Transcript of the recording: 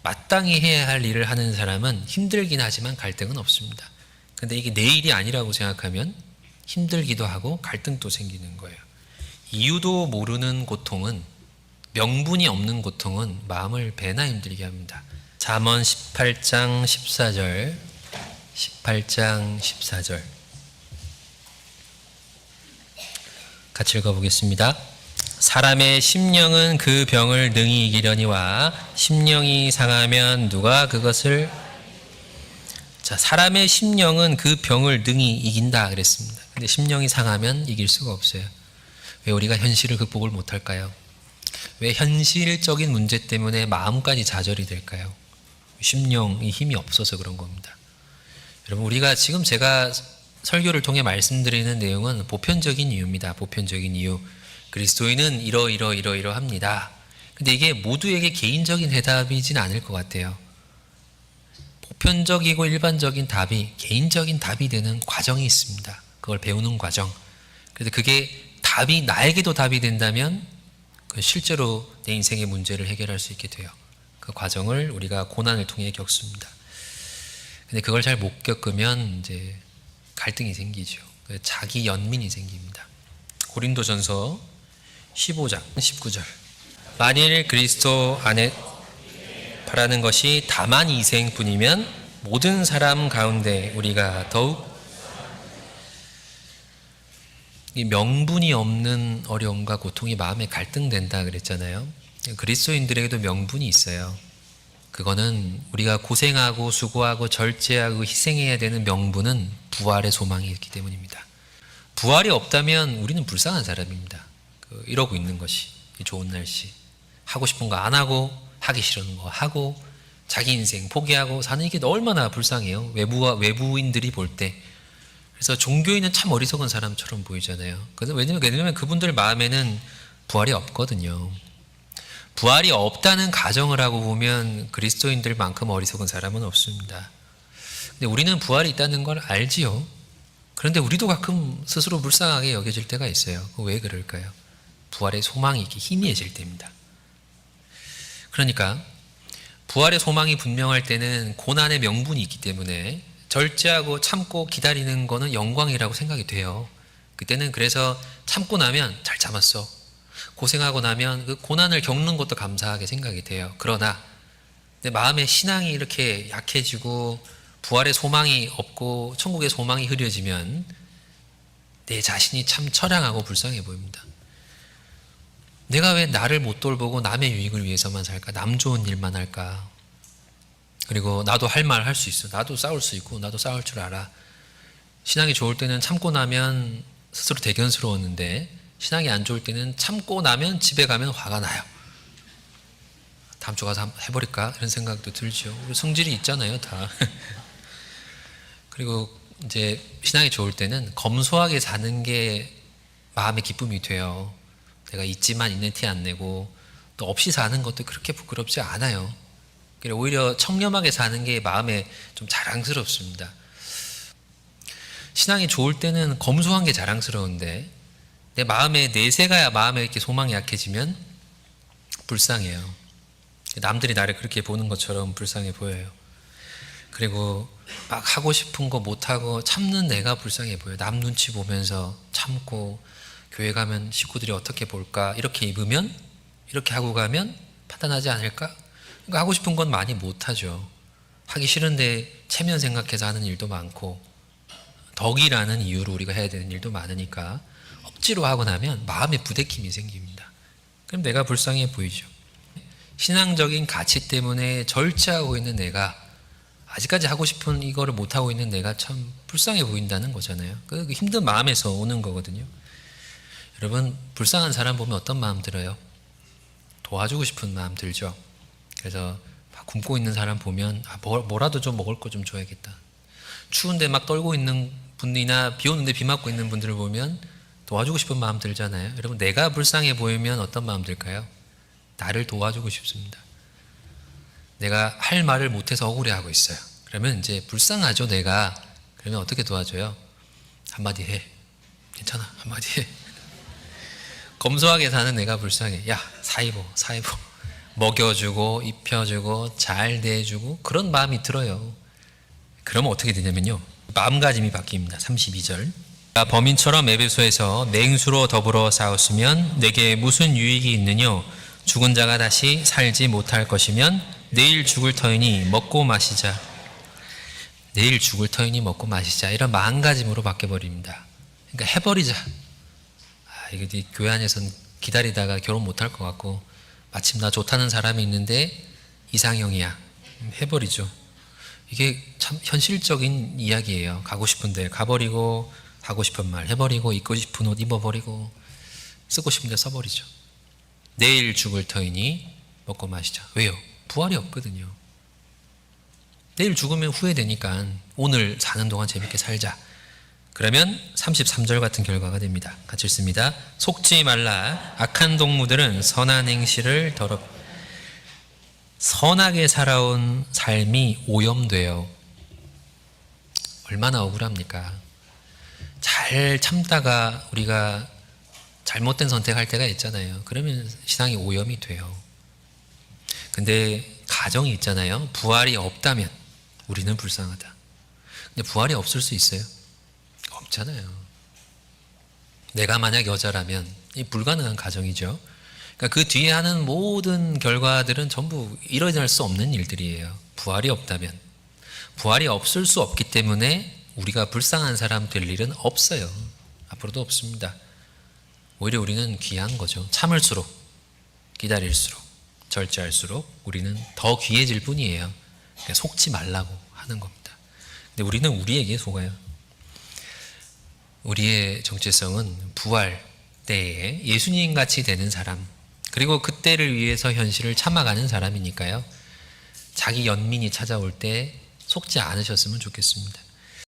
마땅히 해야 할 일을 하는 사람은 힘들긴 하지만 갈등은 없습니다. 근데 이게 내 일이 아니라고 생각하면 힘들기도 하고 갈등도 생기는 거예요. 이유도 모르는 고통은, 명분이 없는 고통은 마음을 배나 힘들게 합니다. 잠언 18장 14절, 18장 14절 같이 읽어보겠습니다. 사람의 심령은 그 병을 능히 이기려니와 심령이 상하면 누가 그것을. 자, 사람의 심령은 그 병을 능히 이긴다 그랬습니다. 근데 심령이 상하면 이길 수가 없어요. 왜 우리가 현실을 극복을 못할까요? 왜 현실적인 문제 때문에 마음까지 좌절이 될까요? 심령이 힘이 없어서 그런 겁니다. 여러분, 우리가 지금 제가 설교를 통해 말씀드리는 내용은 보편적인 이유입니다. 보편적인 이유. 그리스도인은 이러합니다. 근데 이게 모두에게 개인적인 해답이진 않을 것 같아요. 보편적이고 일반적인 답이 개인적인 답이 되는 과정이 있습니다. 그걸 배우는 과정. 그래서 그게 답이 나에게도 답이 된다면 실제로 내 인생의 문제를 해결할 수 있게 돼요. 그 과정을 우리가 고난을 통해 겪습니다. 근데 그걸 잘 못 겪으면 이제 갈등이 생기죠. 자기 연민이 생깁니다. 고린도전서 15장 19절. 만일 그리스도 안에 바라는 것이 다만 이생뿐이면 모든 사람 가운데 우리가 더욱. 이 명분이 없는 어려움과 고통이 마음에 갈등된다 그랬잖아요. 그리스도인들에게도 명분이 있어요. 그거는 우리가 고생하고 수고하고 절제하고 희생해야 되는 명분은 부활의 소망이 있기 때문입니다. 부활이 없다면 우리는 불쌍한 사람입니다. 이러고 있는 것이, 좋은 날씨, 하고 싶은 거 안 하고 하기 싫은 거 하고 자기 인생 포기하고 사는 게 얼마나 불쌍해요. 외부인들이 볼 때. 그래서 종교인은 참 어리석은 사람처럼 보이잖아요. 왜냐면 그분들 마음에는 부활이 없거든요. 부활이 없다는 가정을 하고 보면 그리스도인들만큼 어리석은 사람은 없습니다. 근데 우리는 부활이 있다는 걸 알지요. 그런데 우리도 가끔 스스로 불쌍하게 여겨질 때가 있어요. 왜 그럴까요? 부활의 소망이 이렇게 희미해질 때입니다. 그러니까 부활의 소망이 분명할 때는 고난의 명분이 있기 때문에 절제하고 참고 기다리는 거는 영광이라고 생각이 돼요. 그때는 그래서 참고 나면 잘 참았어. 고생하고 나면 그 고난을 겪는 것도 감사하게 생각이 돼요. 그러나 내 마음의 신앙이 이렇게 약해지고 부활의 소망이 없고 천국의 소망이 흐려지면 내 자신이 참 처량하고 불쌍해 보입니다. 내가 왜 나를 못 돌보고 남의 유익을 위해서만 살까? 남 좋은 일만 할까? 그리고 나도 할 말 할 수 있어. 나도 싸울 수 있고 나도 싸울 줄 알아. 신앙이 좋을 때는 참고 나면 스스로 대견스러웠는데 신앙이 안 좋을 때는 참고 나면 집에 가면 화가 나요. 다음 주 가서 해버릴까? 이런 생각도 들죠. 성질이 있잖아요, 다. 그리고 이제 신앙이 좋을 때는 검소하게 사는 게 마음의 기쁨이 돼요. 내가 있지만 있는 티 안 내고 또 없이 사는 것도 그렇게 부끄럽지 않아요. 오히려 청렴하게 사는 게 마음에 좀 자랑스럽습니다. 신앙이 좋을 때는 검소한 게 자랑스러운데 내 마음에 내세가 마음에 이렇게 소망이 약해지면 불쌍해요. 남들이 나를 그렇게 보는 것처럼 불쌍해 보여요. 그리고 막 하고 싶은 거 못하고 참는 내가 불쌍해 보여요. 남 눈치 보면서 참고 교회 가면 식구들이 어떻게 볼까? 이렇게 입으면, 이렇게 하고 가면 판단하지 않을까? 그러니까 하고 싶은 건 많이 못하죠. 하기 싫은데 체면 생각해서 하는 일도 많고 덕이라는 이유로 우리가 해야 되는 일도 많으니까 억지로 하고 나면 마음에 부대낌이 생깁니다. 그럼 내가 불쌍해 보이죠. 신앙적인 가치 때문에 절제하고 있는 내가, 아직까지 하고 싶은 이거를 못하고 있는 내가 참 불쌍해 보인다는 거잖아요. 그 힘든 마음에서 오는 거거든요. 여러분, 불쌍한 사람 보면 어떤 마음 들어요? 도와주고 싶은 마음 들죠. 그래서 막 굶고 있는 사람 보면 뭐라도 좀 먹을 거 좀 줘야겠다. 추운데 막 떨고 있는 분이나 비 오는데 비 맞고 있는 분들을 보면 도와주고 싶은 마음 들잖아요. 여러분, 내가 불쌍해 보이면 어떤 마음 들까요? 나를 도와주고 싶습니다. 내가 할 말을 못해서 억울해하고 있어요. 그러면 이제 불쌍하죠, 내가. 그러면 어떻게 도와줘요? 한마디 해. 괜찮아, 한마디 해. 검소하게 사는 내가 불쌍해. 야, 사이보. 먹여주고 입혀주고 잘 대해주고 그런 마음이 들어요. 그러면 어떻게 되냐면요, 마음가짐이 바뀝니다. 32절. 범인처럼 에베소에서 맹수로 더불어 싸웠으면 내게 무슨 유익이 있느뇨? 죽은 자가 다시 살지 못할 것이면 내일 죽을 터이니 먹고 마시자. 내일 죽을 터이니 먹고 마시자. 이런 마음가짐으로 바뀌어버립니다. 그러니까 해버리자. 이게 교회 안에서는 기다리다가 결혼 못할 것 같고 마침 나 좋다는 사람이 있는데 이상형이야. 해버리죠. 이게 참 현실적인 이야기예요. 가고 싶은데 가버리고, 하고 싶은 말 해버리고, 입고 싶은 옷 입어버리고, 쓰고 싶은 데 써버리죠. 내일 죽을 터이니 먹고 마시자. 왜요? 부활이 없거든요. 내일 죽으면 후회되니까 오늘 사는 동안 재밌게 살자. 그러면 33절 같은 결과가 됩니다. 같이 읽습니다. 속지 말라. 악한 동무들은 선한 행실을 선하게 살아온 삶이 오염돼요. 얼마나 억울합니까? 잘 참다가 우리가 잘못된 선택할 때가 있잖아요. 그러면 신앙이 오염이 돼요. 근데 가정이 있잖아요. 부활이 없다면 우리는 불쌍하다. 근데 부활이 없을 수 있어요? 없잖아요. 내가 만약 여자라면 이 불가능한 가정이죠. 그러니까 그 뒤에 하는 모든 결과들은 전부 일어날 수 없는 일들이에요. 부활이 없다면. 부활이 없을 수 없기 때문에 우리가 불쌍한 사람 될 일은 없어요. 앞으로도 없습니다. 오히려 우리는 귀한 거죠. 참을수록, 기다릴수록, 절제할수록 우리는 더 귀해질 뿐이에요. 그러니까 속지 말라고 하는 겁니다. 근데 우리는 우리에게 속아요. 우리의 정체성은 부활 때에 예수님 같이 되는 사람, 그리고 그때를 위해서 현실을 참아가는 사람이니까요. 자기 연민이 찾아올 때 속지 않으셨으면 좋겠습니다.